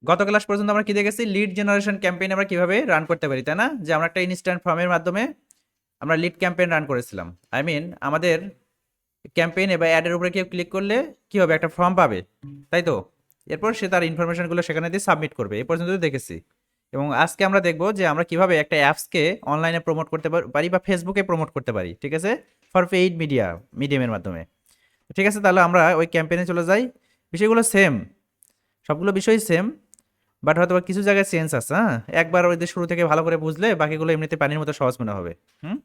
গত ক্লাস পর্যন্ত আমরা কি দেখেছি, লিড জেনারেশন ক্যাম্পেইন আমরা কিভাবে রান করতে পারি, তাই না? যে আমরা একটা ইনস্ট্যান্ট ফর্মের মাধ্যমে আমরা লিড ক্যাম্পেইন রান করেছিলাম। আই মিন আমাদের ক্যাম্পেইনে বা অ্যাডের উপরে কেউ ক্লিক করলে কি হবে, একটা ফর্ম পাবে, তাই তো? এরপর সে তার ইনফরমেশনগুলো সেখানে দিয়ে সাবমিট করবে। এই পর্যন্ত দেখেছি। এবং আজকে আমরা দেখব যে আমরা কিভাবে একটা অ্যাপসকে অনলাইনে প্রমোট করতে পারি বা ফেসবুকে প্রমোট করতে পারি, ঠিক আছে, ফর পেইড মিডিয়ামের মাধ্যমে। ঠিক আছে, তাহলে আমরা ওই ক্যাম্পেইনে চলে যাই। বিষয়গুলো সেম, সবগুলো বিষয় সেম, বাট হয়তো বা কিছু জায়গায় চেঞ্জ আছে। হ্যাঁ, একবার ওই যে শুরু থেকে ভালো করে বুঝলে বাকিগুলো এমনিতে পানির মতো সহজ মনে হবে। হুম,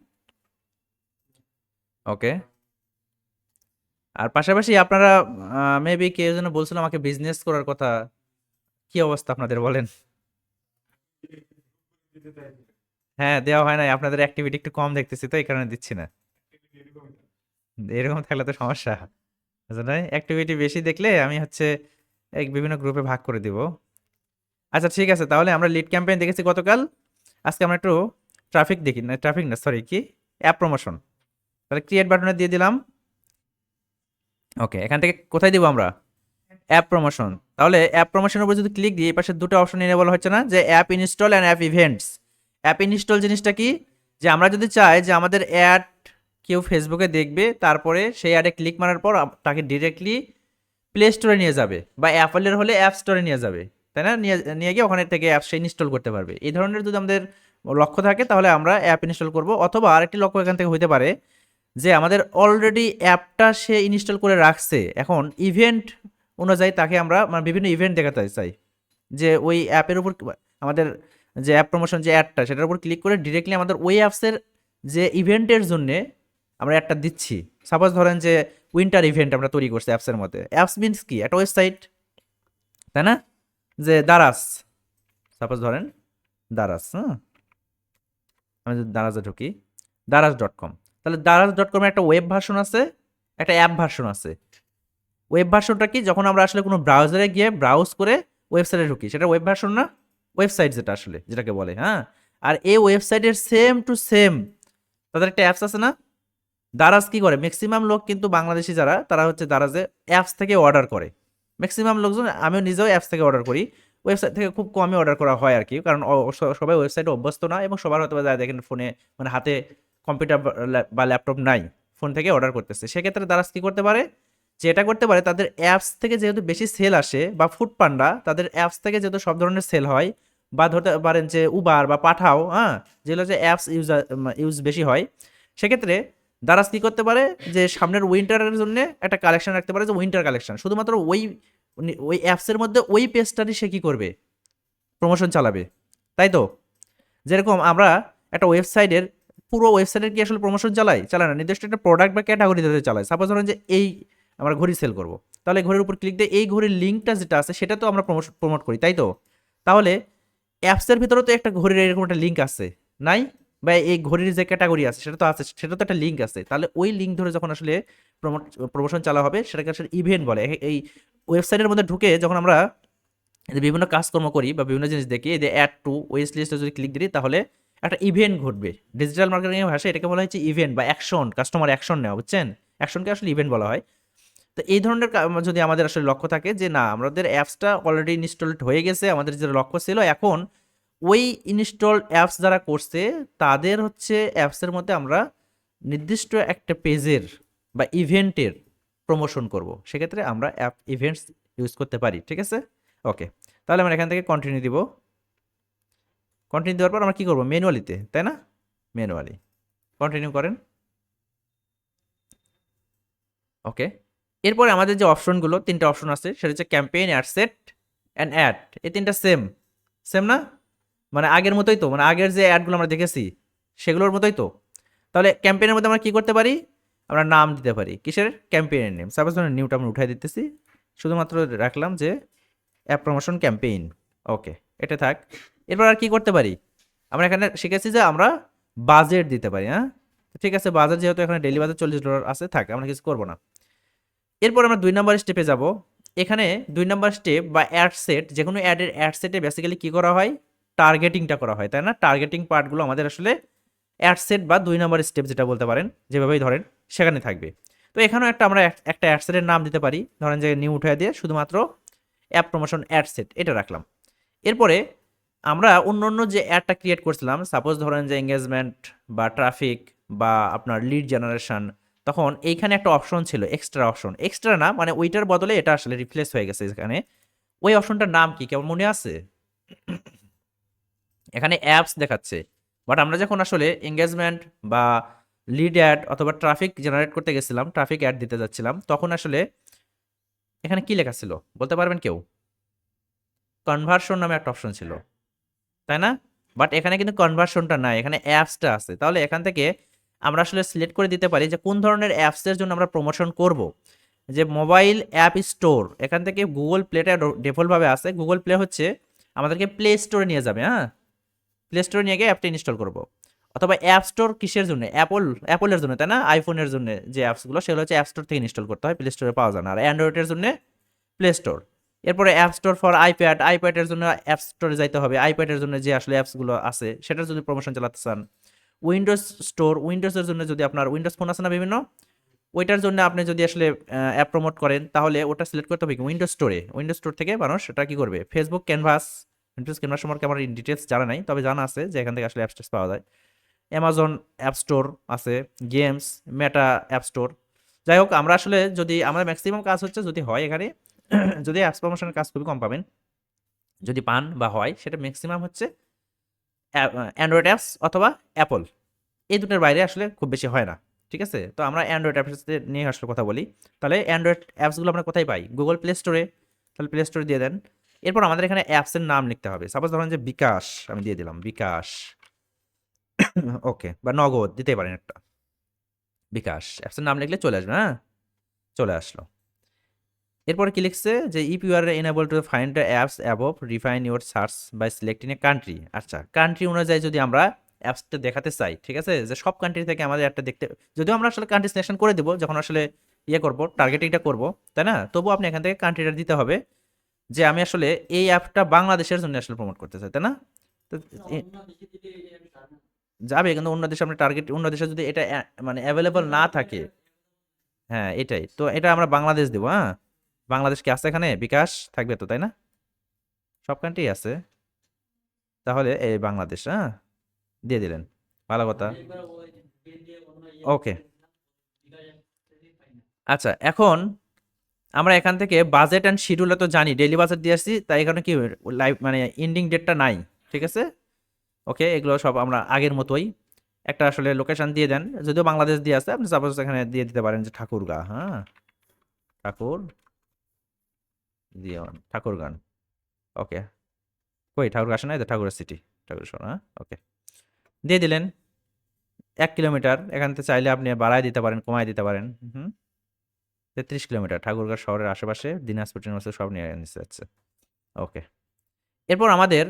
ওকে। আর পাশাপাশি আপনারা মেবি কেউ যেন বলছিল আমাকে বিজনেস করার কথা। কি অবস্থা আপনাদের বলেন? হ্যাঁ, দেওয়া হয় নাই, আপনাদের অ্যাক্টিভিটি একটু কম দেখতেছি তো এই কারণে দিচ্ছি না। এরকম থাকলে তো সমস্যা। বুঝলেন? অ্যাক্টিভিটি বেশি দেখলে আমি হচ্ছে এক বিভিন্ন গ্রুপে ভাগ করে দিব। আচ্ছা ঠিক আছে, তাহলে আমরা লিড ক্যাম্পেইন দেখেছি গতকাল। আজকে আমরা একটু ট্রাফিক দেখি, না ট্রাফিক না, সরি, কি, অ্যাপ প্রমোশন। তাহলে ক্রিয়েট বাটনে দিয়ে দিলাম। ওকে, এখান থেকে কোথায় দিব আমরা? App promotion. তাহলে অ্যাপ প্রমোশনের উপর যদি ক্লিক দিই, এই পাশে দুটো অপশন এনে বলা হচ্ছে না, যে app install and app events. App install জিনিসটা কি, যে আমরা যদি চাই যে আমাদের অ্যাড কেউ ফেসবুকে দেখবে, তারপরে সেই অ্যাডে ক্লিক মারার পর তাকে ডিরেক্টলি প্লে স্টোরে নিয়ে যাবে, বা অ্যাপলের হলে অ্যাপ স্টোরে নিয়ে যাবে, তাই না? নিয়ে নিয়ে গিয়ে ওখানে থেকে অ্যাপ সে ইনস্টল করতে পারবে। এই ধরনের যদি আমাদের লক্ষ্য থাকে তাহলে আমরা অ্যাপ ইনস্টল করব। অথবা আরেকটি লক্ষ্য এখান থেকে হইতে পারে যে আমাদের অলরেডি অ্যাপটা সে ইনস্টল করে রাখছে, এখন ইভেন্ট অনুযায়ী তাকে আমরা মানে বিভিন্ন ইভেন্ট দেখাতে চাই, যে ওই অ্যাপের উপর আমাদের যে অ্যাপ প্রমোশন যে অ্যাডটা, সেটার উপর ক্লিক করে ডিরেক্টলি আমাদের ওই অ্যাপসের যে ইভেন্টের জন্য আমরা অ্যাডটা দিচ্ছি। সাপোজ ধরেন যে উইন্টার ইভেন্ট আমরা তৈরি করছি অ্যাপসের মধ্যে। অ্যাপস মিনস কি, একটা ওয়েবসাইট, তাই না? যে দারাস, সাপোজ ধরেন দারাস, হ্যাঁ, আমি যদি দারাজে ঢুকি, দারাজ.com, তাহলে দারাজ.com এর একটা ওয়েব ভার্সন আছে, একটা অ্যাপ ভার্সন আছে। ওয়েব ভার্সনটা কি, যখন আমরা আসলে কোনো ব্রাউজারে গিয়ে ব্রাউজ করে ওয়েবসাইটে ঢুকি, সেটা ওয়েব ভার্সন না? ওয়েবসাইট যেটা আসলে যেটাকে বলে, হ্যাঁ। আর এই ওয়েবসাইটের সেম টু সেম তাদের একটা অ্যাপস আছে না? দারাজ কি করে, ম্যাক্সিমাম লোক কিন্তু বাংলাদেশি যারা, তারা হচ্ছে দারাজে অ্যাপস থেকে অর্ডার করে। ম্যাক্সিমাম লোকজন, আমিও নিজেও অ্যাপস থেকে অর্ডার করি। ওয়েবসাইট থেকে খুব কমই অর্ডার করা হয় আর কি, কারণ সবাই ওয়েবসাইটে অভ্যস্ত না, এবং সবার হয়তো বা যায় দেখেন ফোনে, মানে হাতে কম্পিউটার বা ল্যাপটপ নাই, ফোন থেকে অর্ডার করতেছে। সেক্ষেত্রে দারাজ কি করতে পারে, যে এটা করতে পারে, তাদের অ্যাপস থেকে যেহেতু বেশি সেল আসে, বা ফুড পান্ডা তাদের অ্যাপস থেকে যেহেতু সব ধরনের সেল হয়, বা ধরতে পারেন যে উবার বা পাঠাও, হ্যাঁ, যেগুলো যে অ্যাপস ইউজ বেশি হয়, সেক্ষেত্রে দারাজ কি করতে পারে, যে সামনের উইন্টারের জন্য একটা কালেকশন রাখতে পারে, যে উইন্টার কালেকশন শুধুমাত্র ওই ওই অ্যাপসের মধ্যে ওই পেজটারই সে কি করবে, প্রমোশন চালাবে, তাই তো? যেরকম আমরা একটা ওয়েবসাইটের পুরো ওয়েবসাইটের কি আসলে প্রমোশন চালায় না, নির্দিষ্ট একটা প্রোডাক্ট বা ক্যাটাগরিতে চালায়। সাপোজ ধরেন যে এই আমরা ঘড়ি সেল করব, তাহলে ঘড়ির উপর ক্লিক দিয়ে এই ঘড়ির লিঙ্কটা যেটা আছে সেটা তো আমরা প্রমোট করি, তাই তো? তাহলে অ্যাপসের ভিতরে তো একটা ঘড়ির এরকম একটা লিঙ্ক আছে, নাই? বা এই ঘড়ির যে ক্যাটাগরি আছে সেটা তো আছে, সেটা তো একটা লিঙ্ক আছে। তাহলে ওই লিঙ্ক ধরে যখন আসলে প্রমোশন চালা হবে, সেটাকে আসলে ইভেন্ট বলে। এই ওয়েবসাইটের মধ্যে ঢুকে যখন আমরা বিভিন্ন কাজকর্ম করি বা বিভিন্ন জিনিস দেখি, এই যে অ্যাড টু ওয়েস্ট লিস্টে যদি ক্লিক দিই, তাহলে একটা ইভেন্ট ঘটবে। ডিজিটাল মার্কেটিং এর ভাষায় এটাকে বলা হচ্ছে ইভেন্ট বা অ্যাকশন, কাস্টমার অ্যাকশন নেওয়া, বুঝছেন? অ্যাকশনকে আসলে ইভেন্ট বলা হয়। তো এই ধরনের যদি আমাদের আসলে লক্ষ্য থাকে যে না, আমাদের অ্যাপসটা অলরেডি ইনস্টলড হয়ে গেছে, আমাদের যে লক্ষ্য ছিল, এখন ওই ইনস্টল অ্যাপস যারা করছে তাদের হচ্ছে অ্যাপসের মধ্যে আমরা নির্দিষ্ট একটা পেজের বা ইভেন্টের প্রমোশন করব, সেক্ষেত্রে আমরা অ্যাপ ইভেন্টস ইউজ করতে পারি, ঠিক আছে? ওকে, তাহলে আমরা এখান থেকে কন্টিনিউ দিব। কন্টিনিউ দেওয়ার পর আমরা কি করব, ম্যানুয়ালিতে, তাই না? ম্যানুয়ালি কন্টিনিউ করেন। ওকে, এরপরে আমাদের যে অপশনগুলো, তিনটা অপশন আছে, সেটা হচ্ছে campaign, ad set and ad. এই তিনটা সেম, সেম না? মানে আগের মতোই তো, মানে আগের যে অ্যাডগুলো আমরা দেখেছি সেগুলোর মতোই তো। তাহলে ক্যাম্পেইনের মধ্যে আমরা কি করতে পারি, আমরা নাম দিতে পারি, কিসের, ক্যাম্পেইনের নেম। সাপোজ ধরুন নিউটা আমরা উঠাই দিতেছি, শুধুমাত্র রাখলাম যে অ্যাপ প্রমোশন ক্যাম্পেইন। ওকে, এটা থাক। এরপর আর কি করতে পারি, আমরা এখানে শিখেছি যে আমরা বাজেট দিতে পারি, হ্যাঁ। ঠিক আছে, বাজেট যেহেতু এখানে ডেইলি বাজেট $40 আছে, থাক, আমরা কিছু করবো না। এরপর আমরা 2 নম্বর স্টেপে যাব। এখানে 2 নম্বর স্টেপ বা অ্যাড সেট, যে কোনো অ্যাডের অ্যাড সেটে বেসিক্যালি কি করা হয়, টার্গেটিংটা করা হয়, তাই না? টার্গেটিং পার্টগুলো আমাদের আসলে অ্যাড সেট বা 2 নম্বর স্টেপ যেটা বলতে পারেন, যেভাবেই ধরেন, সেখানে থাকবে। তো এখানেও আমরা একটা অ্যাড সেটের নাম দিতে পারি, ধরেন যে নিউ উঠে দিয়ে শুধুমাত্র অ্যাপ প্রমোশন অ্যাড সেট এটা রাখলাম। এরপরে আমরা অন্য যে অ্যাডটা ক্রিয়েট করছিলাম, সাপোজ ধরেন যে এঙ্গেজমেন্ট বা ট্রাফিক বা আপনার লিড জেনারেশন, তখন এইখানে একটা অপশন ছিল, এক্সট্রা অপশন, এক্সট্রা না মানে ওইটার বদলে এটা আসলে রিপ্লেস হয়ে গেছে এখানে। ওই অপশনটার নাম কি কেমন মনে আছে? এখানে অ্যাপস দেখাচ্ছে, বাট আমরা যখন আসলে এঙ্গেজমেন্ট বা লিড অ্যাড অথবা ট্রাফিক জেনারেট করতে গেছিলাম, ট্রাফিক অ্যাড দিতে যাচ্ছিলাম, তখন আসলে এখানে কি লেখা ছিল বলতে পারবেন কেউ? কনভার্সন নামে একটা অপশন ছিল, তাই না? বাট এখানে কিন্তু কনভার্সনটা নাই, এখানে অ্যাপসটা আছে। তাহলে এখান থেকে আমরা আসলে সিলেক্ট করে দিতে পারি যে কোন ধরনের অ্যাপসের জন্য আমরা প্রমোশন করব। যে মোবাইল অ্যাপ স্টোর, এখান থেকে গুগল প্লেটা ডিফল্টভাবে আছে, গুগল প্লে হচ্ছে আমাদেরকে প্লে স্টোরে নিয়ে যাবে। হ্যাঁ, প্লে স্টোরে নিয়ে গিয়ে অ্যাপটা ইনস্টল করব। অথবা অ্যাপ স্টোর কিসের জন্য? অ্যাপলের জন্য, তাই না? আইফোনের জন্য যে অ্যাপসগুলো সেগুলো হচ্ছে অ্যাপ স্টোর থেকে ইনস্টল করতে হয়, প্লে স্টোরে পাওয়া যায় না। আর অ্যান্ড্রয়েডের জন্য প্লে স্টোর। এরপরে অ্যাপ স্টোর ফর আইপ্যাড, আইপ্যাডের জন্য অ্যাপ স্টোরে যাইতে হবে, আইপ্যাডের জন্য যে আসলে অ্যাপসগুলো আছে সেটার যদি প্রমোশন চালাতে চান। উইন্ডোজ স্টোর, উইন্ডোজের জন্য যদি আপনার উইন্ডোজ ফোন আছে না বিভিন্ন, ওইটার জন্য আপনি যদি আসলে অ্যাপ প্রমোট করেন তাহলে ওটা সিলেক্ট করতে হবে উইন্ডোজ স্টোরে। উইন্ডোজ স্টোর থেকে মানুষ এটা কি করবে? ফেসবুক ক্যানভাস, উইন্ডোজ ক্যানভাস সম্পর্কে আমার ডিটেলস জানা নাই, তবে জানা আছে যে এখান থেকে আসলে অ্যাপস পাওয়া যায়। অ্যামাজন অ্যাপ স্টোর আছে, গেমস, মেটা অ্যাপ স্টোর। যাই হোক, আমরা আসলে যদি আমাদের ম্যাক্সিমাম কাজ হচ্ছে যদি হয় এখানে যদি অ্যাপস প্রমোশনের কাজ খুবই কম পাবেন, যদি পান বা হয় সেটা ম্যাক্সিমাম হচ্ছে অ্যান্ড্রয়েড অ্যাপস অথবা অ্যাপল, এই দুটোর বাইরে আসলে খুব বেশি হয় না। ঠিক আছে, তো আমরা অ্যান্ড্রয়েড অ্যাপস নিয়ে আসলে কথা বলি। তাহলে অ্যান্ড্রয়েড অ্যাপসগুলো আমরা কোথায় পাই? গুগল প্লে স্টোরে। তাহলে প্লে স্টোরে দিয়ে দেন। এরপর আমাদের এখানে অ্যাপসের নাম লিখতে হবে। সাপোজ ধরেন যে বিকাশ, আমি দিয়ে দিলাম বিকাশ। ওকে, বা নগদ দিতে পারেন একটা, বিকাশ অ্যাপসের নাম লিখলে চলে আসবে। হ্যাঁ, চলে আসলো। এরপরে কি লিখছে যে if you are unable to find the apps above, refine your search by selecting a country. আচ্ছা, কান্ট্রি অনুযায়ী যদি আমরা অ্যাপসটা দেখাতে চাই, ঠিক আছে, যে সব কান্ট্রি থেকে আমাদের একটা দেখতে, যদিও আমরা আসলে কান্ট্রি সিলেকশন করে দেবো যখন আসলে ইয়ে করবো, টার্গেটিংটা করবো, তাই না? তবু আপনি এখান থেকে কান্ট্রিটা দিতে হবে যে আমি আসলে এই অ্যাপটা বাংলাদেশের জন্য আসলে প্রমোট করতে চাই, তাই না? তো যাবে, কিন্তু অন্য দেশে আমরা টার্গেট, অন্য দেশে যদি এটা মানে অ্যাভেলেবল না থাকে, হ্যাঁ এটাই তো, এটা আমরা বাংলাদেশ দেবো। হ্যাঁ, বাংলাদেশ কি আছে এখানে? বিকাশ থাকবে তো, তাই না? সব কান্ট্রি আছে, তাহলে এই বাংলাদেশ, হ্যাঁ দিয়ে দিলেন, ভালো কথা। ওকে, আচ্ছা এখন আমরা এখান থেকে বাজেট অ্যান্ড শিডিউলে তো জানি ডেইলি বাজেট দিয়ে আসছি, তাই এখানে কি লাইভ মানে এন্ডিং ডেটটা নাই। ঠিক আছে, ওকে, এগুলো সব আমরা আগের মতোই। একটা আসলে লোকেশন দিয়ে দেন, যদিও বাংলাদেশ দিয়ে আছে, আপনি সাপোজ এখানে দিয়ে দিতে পারেন যে ঠাকুরগা। হ্যাঁ, ঠাকুর দিয়ে ঠাকুরগান। ওকে, কই ঠাকুর আসে নাই তো, ঠাকুরের সিটি, ঠাকুর শোনা। ওকে, দিয়ে দিলেন 1 কিলোমিটার। এখান থেকে চাইলে আপনি বাড়ায় দিতে পারেন, কমায় দিতে পারেন। হুম, 33 কিলোমিটার ঠাকুরগাঁও শহরের আশেপাশে, দিনাজপুর টিনাজপুর সব নিয়ে নিতে যাচ্ছে। ওকে, এরপর আমাদের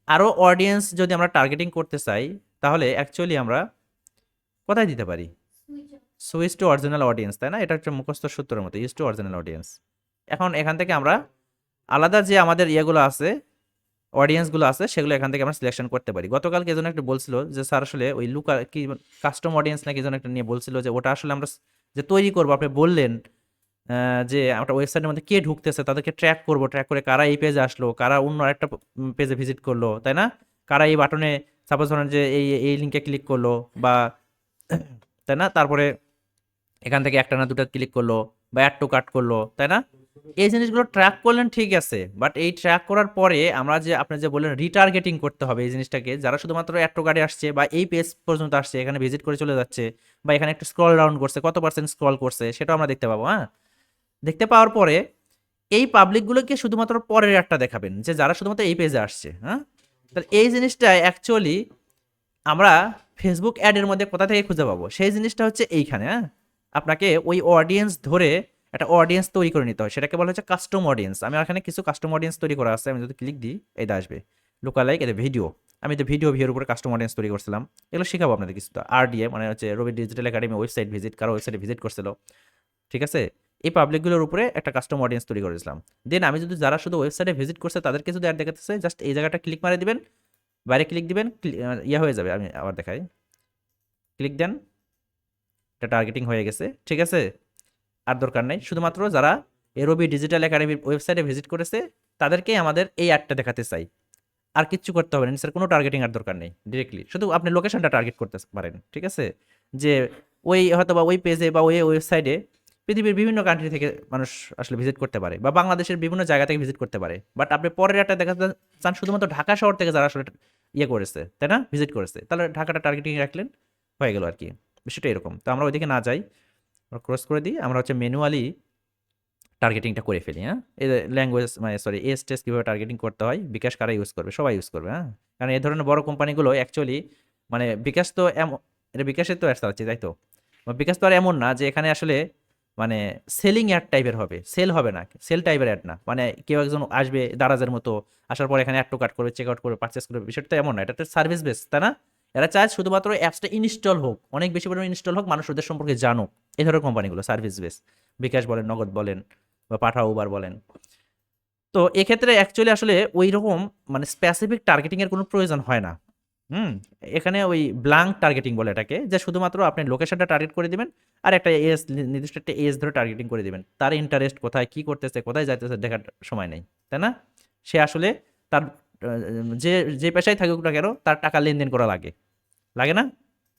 আরও অডিয়েন্স যদি আমরা টার্গেটিং করতে চাই, তাহলে অ্যাকচুয়ালি আমরা কোথায় দিতে পারি? সুইচ টু অরিজিনাল অডিয়েন্স, তাই না? এটা একটা মুখস্থ সূত্রের মতো, ইউজ টু অরিজিনাল অডিয়েন্স। এখন এখান থেকে আমরা আলাদা যে আমাদের ইয়েগুলো আছে, অডিয়েন্সগুলো আছে, সেগুলো এখান থেকে আমরা সিলেকশন করতে পারি। গতকাল কে যেন একটা বলছিল যে স্যার আসলে ওই লুকা কি কাস্টম অডিয়েন্স নাকি যেন একটা নিয়ে বলছিল যে ওটা আসলে আমরা যে তৈরি করবো, আপনি বললেন যে আমরা ওয়েবসাইটের মধ্যে কে ঢুকতেছে তাদেরকে ট্র্যাক করব, ট্র্যাক করে কারা এই পেজে আসলো, কারা অন্য আরেকটা পেজে ভিজিট করলো, তাই না? কারা এই বাটনে সাপোজ ধরেন যে এই লিঙ্কে ক্লিক করলো বা তাই না, তারপরে এখান থেকে একটা না দুটো ক্লিক করলো বা অ্যাড টু কাট করলো, তাই না? এই জিনিসগুলো ট্র্যাক করলেন ঠিক আছে, বাট এই ট্র্যাক করার পরে আমরা যে আপনি যে বললেন রিটার্গেটিং করতে হবে এই জিনিসটাকে, যারা শুধুমাত্র অ্যাড টু কার্ডে আসছে বা এই পেজ পর্যন্ত আসছে, এখানে ভিজিট করে চলে যাচ্ছে বা এখানে একটু স্ক্রল ডাউন করছে, কত পার্সেন্ট স্ক্রল করছে সেটাও আমরা দেখতে পাবো। হ্যাঁ, দেখতে পাওয়ার পরে এই পাবলিকগুলোকে শুধুমাত্র পরের একটা দেখাবেন যে যারা শুধুমাত্র এই পেজে আসছে। হ্যাঁ, তাহলে এই জিনিসটা অ্যাকচুয়ালি আমরা ফেসবুক অ্যাডের মধ্যে কোথা থেকে খুঁজে পাবো? সেই জিনিসটা হচ্ছে এইখানে। হ্যাঁ, আপনাকে ওই অডিয়েন্স ধরে একটা অডিয়েন্স তৈরি করে নিতে হয়, সেটাকে বলা হচ্ছে কাস্টম অডিয়েন্স। আমি এখানে কিছু কাস্টম অডিয়েন্স তৈরি করা আছে, আমি যদি ক্লিক দিই এটা আসবে লোকালাইক, এটা ভিডিও। আমি তো ভিডিও ভিউর উপরে কাস্টম অডিয়েন্স তৈরি করছিলাম, এগুলো শেখাবো আপনাদের কিছু। তো RDA মানে হচ্ছে রবি ডিজিটাল একাডেমি ওয়েবসাইট ভিজিট, কারো ওয়েবসাইটে ভিজিট করছিল, ঠিক আছে? এই পাবলিকগুলোর উপরে একটা কাস্টম অডিয়েন্স তৈরি করেছিলাম। দেন আমি যদি যারা শুধু ওয়েবসাইটে ভিজিট করছে তাদেরকে যদি অ্যাড দেখাতে চাই, জাস্ট এই জায়গাটা ক্লিক মারে দিবেন, বাইরে ক্লিক দিবেন, ইয়ে হয়ে যাবে। আমি আবার দেখাই, ক্লিক দেন, এটা টার্গেটিং হয়ে গেছে। ঠিক আছে, আর দরকার নেই, শুধুমাত্র যারা রবি ডিজিটাল একাডেমির ওয়েবসাইটে ভিজিট করেছে তাদেরকেই আমাদের এই অ্যাডটা দেখাতে চাই। আর কিচ্ছু করতে হবে না, নিচের কোনো টার্গেটিং আর দরকার নেই, ডিরেক্টলি শুধু আপনি লোকেশনটা টার্গেট করতে পারেন, ঠিক আছে? যে ওই হয়তো বা ওই পেজে বা ওই ওয়েবসাইটে পৃথিবীর বিভিন্ন কান্ট্রি থেকে মানুষ আসলে ভিজিট করতে পারে, বা বাংলাদেশের বিভিন্ন জায়গা থেকে ভিজিট করতে পারে, বাট আপনি পরের একটা দেখা চান শুধুমাত্র ঢাকা শহর থেকে যারা আসলে ইয়ে করেছে, তাই না, ভিজিট করেছে, তাহলে ঢাকাটা টার্গেটিং রাখলেন, হয়ে গেল আর কি। বিষয়টা এরকম। তো আমরা ওইদিকে না যাই, ক্রস করে দিই, আমরা হচ্ছে ম্যানুয়ালি টার্গেটিংটা করে ফেলি। হ্যাঁ, এই ল্যাঙ্গুয়েজ মানে সরি এস টেস্ট কীভাবে টার্গেটিং করতে হয়, বিকাশ কারা ইউজ করবে, সবাই ইউজ করবে। হ্যাঁ, কারণ এই ধরনের বড় কোম্পানিগুলো অ্যাকচুয়ালি মানে বিকাশ তো এমন, এটা বিকাশের তো অ্যাড চালাচ্ছে তাই তো, বিকাশ তো আর এমন না যে এখানে আসলে মানে সেলিং অ্যাড টাইপের হবে, সেল হবে না, সেল টাইপের অ্যাড না, মানে কেউ একজন আসবে দারাজের মতো, আসার পর এখানে অ্যাড টু কার্ট করবে, চেক আউট করবে, পারচেস করবে, বিষয়টা তো এমন না, এটা তো সার্ভিস বেস, তাই না? এরা চায় শুধুমাত্র অ্যাপসটা ইনস্টল হোক, অনেক বেশি পরিমাণে ইনস্টল হোক, মানুষ ওদের সম্পর্কে জানুক, এই ধরনের কোম্পানিগুলো সার্ভিস বেস, বিকাশ বলেন, নগদ বলেন, বা পাঠাও উবার বলেন। তো এক্ষেত্রে অ্যাকচুয়ালি আসলে ওই রকম মানে স্পেসিফিক টার্গেটিং এর কোনো প্রয়োজন হয় না। হুম, এখানে ওই ব্লাঙ্ক টার্গেটিং বলে এটাকে, যে শুধুমাত্র আপনি লোকেশনটা টার্গেট করে দিবেন আর একটা এজ, নির্দিষ্ট একটা এজ ধরে টার্গেটিং করে দিবেন, তার ইন্টারেস্ট কোথায়, কি করতেছে, কোথায় যাইতেছে দেখার সময় নেই, তাই না? সে আসলে তার যে যে পেশায় থাকুক না কেন, তার টাকা লেনদেন করা লাগে, লাগে না?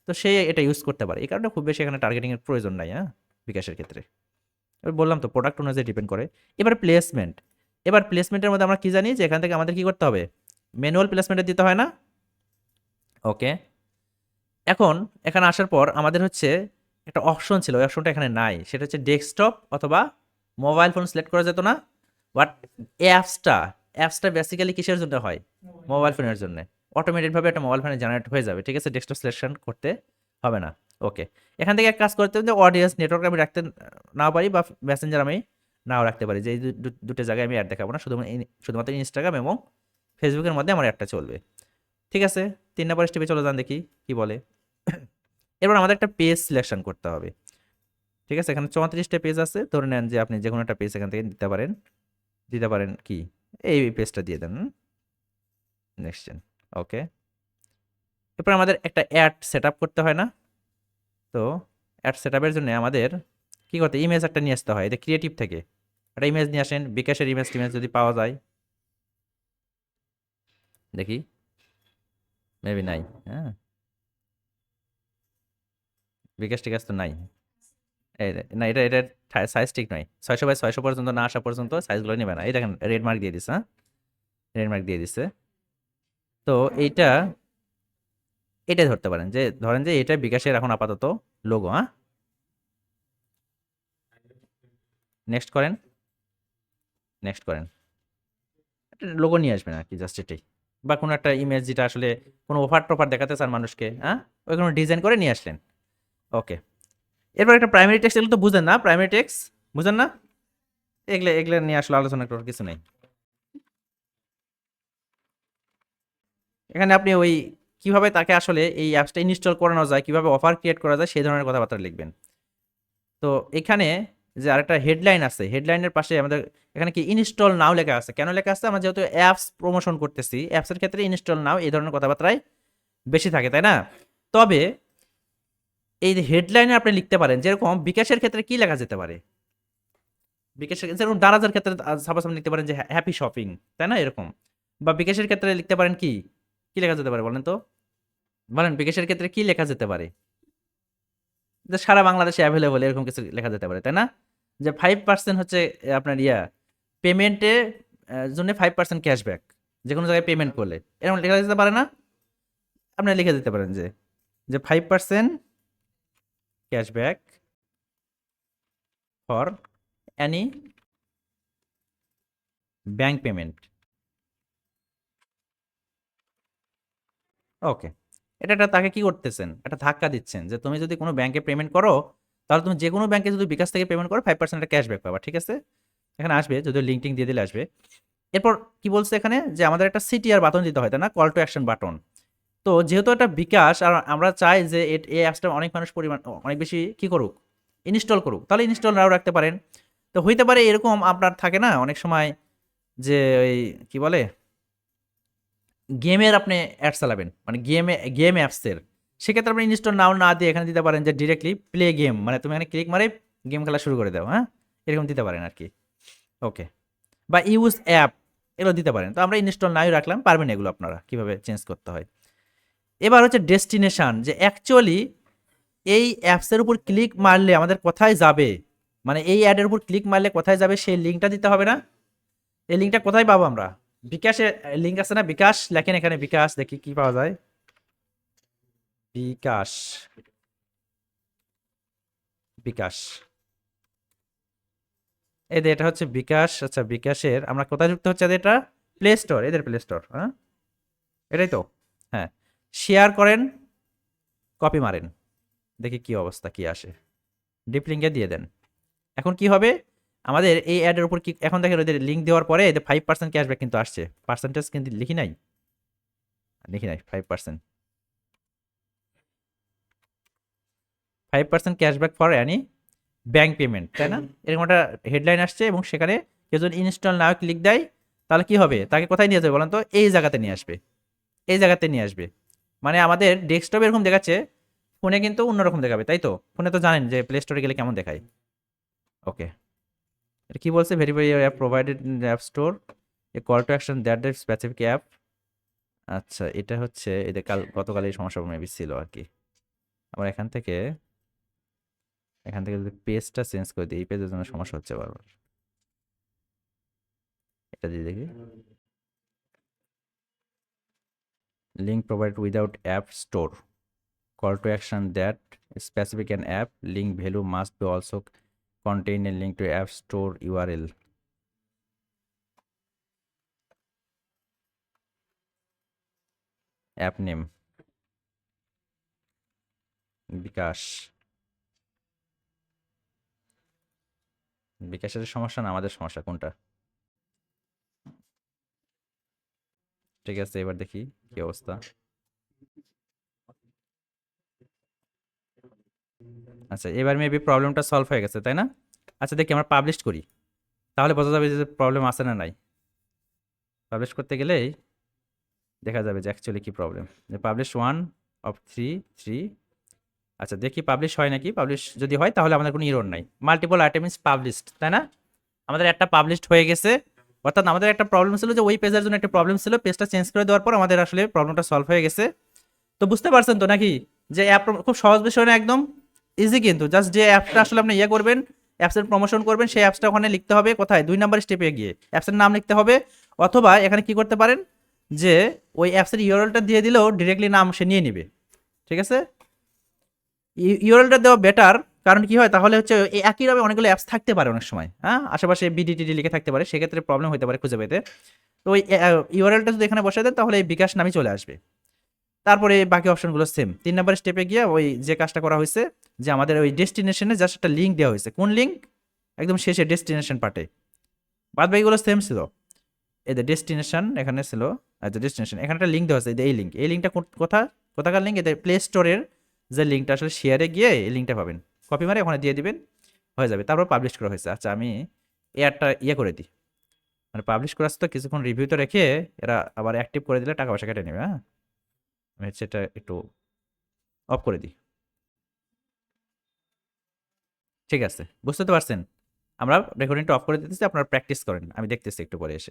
তো সে এটা ইউজ করতে পারে, এই কারণে খুব বেশি এখানে টার্গেটিং এর প্রয়োজন নাই। হ্যাঁ, বিকাশের ক্ষেত্রে এবার বললাম তো প্রোডাক্ট অনুযায়ী ডিপেন্ড করে। এবার প্লেসমেন্ট, এবার প্লেসমেন্টের মধ্যে আমরা কি জানি যে এখান থেকে আমাদের কি করতে হবে, ম্যানুয়াল প্লেসমেন্টে দিতে হয় না? ওকে, এখন এখানে আসার পর আমাদের হচ্ছে একটা অপশন ছিল, ওই অপশনটা এখানে নাই, সেটা হচ্ছে ডেস্কটপ অথবা মোবাইল ফোন সিলেক্ট করা যেত না? বাট অ্যাপসটা, অ্যাপসটা বেসিক্যালি কিসের জন্য হয়, মোবাইল ফোনের জন্য, অটোমেটিকভাবে একটা মোবাইল ফোনে জেনারেট হয়ে যাবে, ঠিক আছে? ডেস্কটপ সিলেকশন করতে হবে না। ওকে, এখান থেকে এক কাজ করতে হবে যে অডিয়েন্স নেটওয়ার্ক আমি রাখতে নাও পারি, বা মেসেঞ্জার আমি নাও রাখতে পারি, যে এই দুটো জায়গায় আমি অ্যাড দেখাবো না, শুধুমাত্র ইনস্টাগ্রাম এবং ফেসবুকের মধ্যে আমার অ্যাডটা চলবে। ঠিক আছে, 3 নম্বর স্টেপে চলে যান, দেখি কি বলে। এরপর আমাদের একটা পেজ সিলেকশন করতে হবে, ঠিক আছে? এখানে 34টা পেজ আছে, ধরে নেন যে আপনি যে কোনো একটা পেজ এখান থেকে দিতে পারেন, কি এই পেজটা দিয়ে দেন, নেক্সট জেন। ওকে, এরপর আমাদের একটা অ্যাড সেট করতে হয় না? তো অ্যাড সেট জন্য আমাদের কি করতে, ইমেজ একটা নিয়ে আসতে হয়, এটা ক্রিয়েটিভ থেকে একটা ইমেজ নিয়ে আসেন, বিকাশের ইমেজ টিমেজ যদি পাওয়া যায়, দেখি, মেবি নাই। হ্যাঁ, বিকাশ টিকাশ তো নাই। না, এটা এটা সাইজ ঠিক নয়, 600 বাই 600 পর্যন্ত না আসা পর্যন্ত সাইজগুলো নেবে না, এই দেখেন রেড মার্ক দিয়ে দিচ্ছে। হ্যাঁ, রেড মার্ক দিয়ে দিচ্ছে। তো এইটা, এটাই ধরতে পারেন, যে ধরেন যে এটা বিকাশের এখন আপাতত লোগো। হ্যাঁ, নেক্সট করেন, নেক্সট করেন, লোগো নিয়ে আসবেন আর কি, জাস্ট এটাই, বা কোনো একটা ইমেজ যেটা আসলে কোনো অফার টফার দেখাতে চান মানুষকে, হ্যাঁ, ওই কোনো ডিজাইন করে নিয়ে আসলেন। ওকে, এরপর একটা প্রাইমারি টেক্সট, এগুলো তো বুঝেন না, প্রাইমারি টেক্সট বুঝেন না, এগুলো এগুলো নিয়ে আসলে আলোচনা করার কিছু নেই। এখানে আপনি ওই কিভাবে তাকে আসলে এই অ্যাপসটা ইনস্টল করানো যায়, কিভাবে অফার ক্রিয়েট করা যায়, সেই ধরনের কথাবার্তা লিখবেন। তো এখানে যে আরেকটা হেডলাইন আছে, হেডলাইনের পাশে আমাদের এখানে কি ইনস্টল নাও লেখা আছে, কেন লেখা আছে? আমরা যেহেতু অ্যাপস প্রমোশন করতেছি, অ্যাপসের ক্ষেত্রে ইনস্টল নাও এই ধরনের কথাবার্তাই বেশি থাকে, তাই না? তবে এই হেডলাইনে আপনি লিখতে পারেন, যেরকম বিকাশের ক্ষেত্রে কি লেখা যেতে পারে, বিকাশের যেরকম দারাজের ক্ষেত্রে সাপোজ আপনি লিখতে পারেন যে হ্যাপি শপিং, তাই না, এরকম। বা বিকাশের ক্ষেত্রে লিখতে পারেন কি, কি লেখা যেতে পারে বলেন তো, বলেন বিকাশের ক্ষেত্রে কি লেখা যেতে পারে, যে সারা বাংলাদেশে অ্যাভেলেবল, এরকম কিছু লেখা যেতে পারে, তাই না? যে 5% হচ্ছে আপনার পেমেন্টে জন্য 5% ক্যাশব্যাক, যে কোনো জায়গায় পেমেন্ট করলে, এরকম লেখা যেতে পারে না? আপনি লিখে দিতে পারেন যে যে 5% cashback for any bank payment. Okay, এটা তাকে কি করতেছেন, একটা ধাক্কা দিচ্ছেন, যে তুমি যদি কোনো ব্যাংকে পেমেন্ট করো, তাহলে তুমি যে কোনো ব্যাংকে যদি বিকাশ থেকে পেমেন্ট করো 5% ক্যাশব্যাক পাবা, ঠিক আছে? এখানে আসবে, যদি লিঙ্কটিং দিয়ে দিলে আসবে। এরপর কি বলছে এখানে, যে আমাদের একটা সিটিআর বাটন দিতে হয়, তাই না, কল টু অ্যাকশন বাটন। তো যেহেতু এটা বিকাশ আর আমরা চাই যে এই অ্যাপসটা অনেক মানুষ পরিমাণ অনেক বেশি কি করুক, ইনস্টল করুক, তাহলে ইনস্টল নাও রাখতে পারেন। তো হইতে পারে এরকম আপনার থাকে না অনেক সময়, যে ওই কি বলে, গেমের আপনি অ্যাড চালাবেন, মানে গেম অ্যাপসের, সেক্ষেত্রে আপনি ইনস্টল নাও না দিয়ে এখানে দিতে পারেন যে ডিরেক্টলি প্লে গেম, মানে তুমি এখানে ক্লিক মারে গেম খেলা শুরু করে দাও। হ্যাঁ, এরকম দিতে পারেন আর কি। ওকে, বা ইউজ অ্যাপ, এগুলো দিতে পারেন। তো আমরা ইনস্টল নাই রাখলাম, পারবেন এগুলো আপনারা কিভাবে চেঞ্জ করতে হয়। এবার হচ্ছে ডেস্টিনেশন, যে অ্যাকচুয়ালি এই অ্যাপসের উপর ক্লিক মারলে আমাদের কোথায় যাবে, মানে এই অ্যাডের উপর ক্লিক মারলে কোথায় যাবে সেই লিঙ্কটা দিতে হবে না? এই লিঙ্কটা কোথায় পাবো আমরা? বিকাশে লিঙ্ক আছে না, বিকাশ লেখেন এখানে, বিকাশ দেখি কি পাওয়া যায়। বিকাশ, বিকাশ, এই যে এটা হচ্ছে বিকাশ। আচ্ছা বিকাশের আমরা কোথায় যুক্ত হচ্ছে, এটা প্লে স্টোর, এদের প্লে স্টোর, হ্যাঁ এটাই তো। হ্যাঁ, শেয়ার করেন, কপি মারেন, দেখি কি অবস্থা, কি আসে, ডিপ লিঙ্কে দিয়ে দেন। এখন কি হবে আমাদের এই অ্যাডের উপর কি, এখন দেখেন ওদের লিঙ্ক দেওয়ার পরে এদের 5% ক্যাশব্যাক কিন্তু আসছে, পার্সেন্টেজ কিন্তু লিখি নাই, লিখি নাই 5%, 5% cashback for Annie bank payment, তাই না? এরকম একটা হেডলাইন আসছে, এবং সেখানে কেউ যদি ইনস্টল নাও ক্লিক দেয় তাহলে কি হবে, তাকে কোথায় নিয়ে যাবে বলেন তো? এই জায়গাতে নিয়ে আসবে, এই জায়গাতে নিয়ে আসবে। মানে আমাদের ডেস্কটপে এরকম দেখাচ্ছে, ফোনে কিন্তু অন্যরকম দেখাবে, তাই তো? ফোনে তো জানেন যে প্লে স্টোরে গেলে কেমন দেখায়। ওকে, এটা কি বলছে, verify year app provided in app store, A call to action that that specific app. আচ্ছা এটা হচ্ছে এদের গতকাল এই সমস্যা মেবি ছিল আর কি। আমরা এখান থেকে যদি পেজটা চেঞ্জ করে দিই, এই পেজের জন্য সমস্যা হচ্ছে বারবার। এটা দিয়ে দেখি, link provide without app store, call to action that specific an app, link value must be also contain a link to app store URL. App name bKash, বিকাশের সমস্যা না আমাদের সমস্যা, কোনটা? ঠিক আছে, এবার দেখি কি অবস্থা। আচ্ছা এবার মেবি প্রবলেমটা সলভ হয়ে গেছে, তাই না? আচ্ছা দেখি আমরা পাবলিশ করি, তাহলে বোঝা যাবে যে প্রবলেম আছে না নাই। পাবলিশ করতে গেলেই দেখা যাবে যে অ্যাকচুয়ালি কি প্রবলেম। যে পাবলিশ 1 of 3 আচ্ছা দেখি পাবলিশ হয় নাকি। পাবলিশ যদি হয় তাহলে আমাদের কোনো ইরর নাই। মাল্টিপল আইটেম ইজ পাবলিশড, তাই না? আমাদের একটা পাবলিশড হয়ে গেছে, অর্থাৎ আমাদের একটা প্রবলেম ছিল যে ওই পেজের জন্য একটা প্রবলেম ছিল, পেজটা চেঞ্জ করে দেওয়ার পর আমাদের আসলে প্রবলেমটা সলভ হয়ে গেছে। তো বুঝতে পারছেন তো নাকি যে অ্যাপ খুব সহজ বিষয় না, একদম ইজি। কিন্তু জাস্ট যে অ্যাপটা আসলে আপনি ইয়ে করবেন, অ্যাপসের প্রমোশন করবেন, সেই অ্যাপসটা ওখানে লিখতে হবে কোথায়, 2 নাম্বার স্টেপে গিয়ে অ্যাপসের নাম লিখতে হবে। অথবা এখানে কি করতে পারেন যে ওই অ্যাপসের ইউআরএলটা দিয়ে দিলেও ডিরেক্টলি নাম সে নিয়ে নিবে, ঠিক আছে? ইউআরএলটা দেওয়া বেটার, কারণ কি হয় তাহলে হচ্ছে একইভাবে অনেকগুলো অ্যাপস থাকতে পারে অনেক সময়, হ্যাঁ আশেপাশে বিডিটিডি লিখে থাকতে পারে, সেক্ষেত্রে প্রবলেম হতে পারে খুঁজে পেতে। তো ওই ইউআরএলটা যদি এখানে বসে দেন তাহলে এই বিকাশ নামই চলে আসবে। তারপরে বাকি অপশনগুলো সেম। 3 নাম্বার স্টেপে গিয়ে ওই যে কাজটা করা হয়েছে, যে আমাদের ওই ডেস্টিনেশনে জাস্ট একটা লিঙ্ক দেওয়া হয়েছে, কোন লিঙ্ক? একদম শেষে ডেস্টিনেশন পার্টে, বাদ বাকিগুলো সেম ছিল। এই যে ডেস্টিনেশন এখানে ছিল, আচ্ছা ডেস্টিনেশন এখানে একটা লিঙ্ক দেওয়া আছে, এই লিঙ্ক, এই লিঙ্কটা কোথাকার লিঙ্ক? এদের প্লে স্টোরের যে লিঙ্কটা, আসলে শেয়ারে গিয়ে এই লিঙ্কটা পাবেন, কপি মারে ওখানে দিয়ে দিবেন, হয়ে যাবে। তারপর পাবলিশ করা হয়েছে। আচ্ছা আমি এয়ারটা ইয়ে করে দিই, মানে পাবলিশ করা আছে তো কিছুক্ষণ রিভিউতে রেখে এরা আবার অ্যাক্টিভ করে দিলে টাকা পয়সা কেটে নেবে। হ্যাঁ আমি হচ্ছে এটা একটু অফ করে দিই। ঠিক আছে, বুঝতে তো পারছেন? আমরা রেকর্ডিংটা অফ করে দিতেছি, আপনারা প্র্যাকটিস করেন, আমি দেখতেছি একটু পরে এসে।